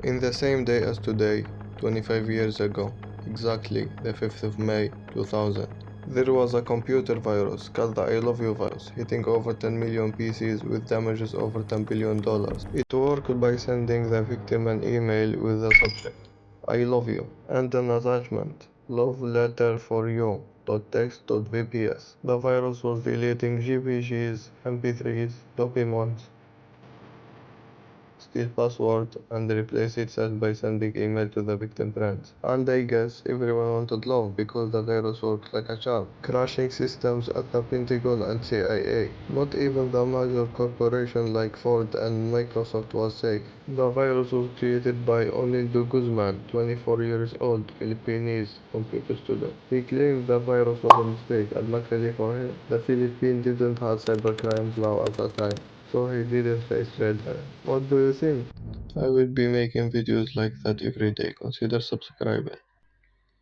In the same day as today, 25 years ago, exactly the 5th of May 2000, there was a computer virus called the I Love You virus, hitting over 10 million PCs with damages over $10 billion. It worked by sending the victim an email with the subject, I love you, and an attachment, love letter for you. .text.vps. The virus was deleting GPGs, MP3s, documents, steal password, and replace it as by sending email to the victim friends. And I guess everyone wanted love because the virus worked like a charm, crashing systems at the Pentagon and CIA. Not even the major corporation like Ford and Microsoft was safe. The virus was created by Onindo Guzman, 24 years old, Filipinese computer student. He claimed the virus was a mistake, and luckily for him, the Philippines didn't have cybercrime law at the time, so he didn't face red hair. What do you think? I will be making videos like that every day. Consider subscribing.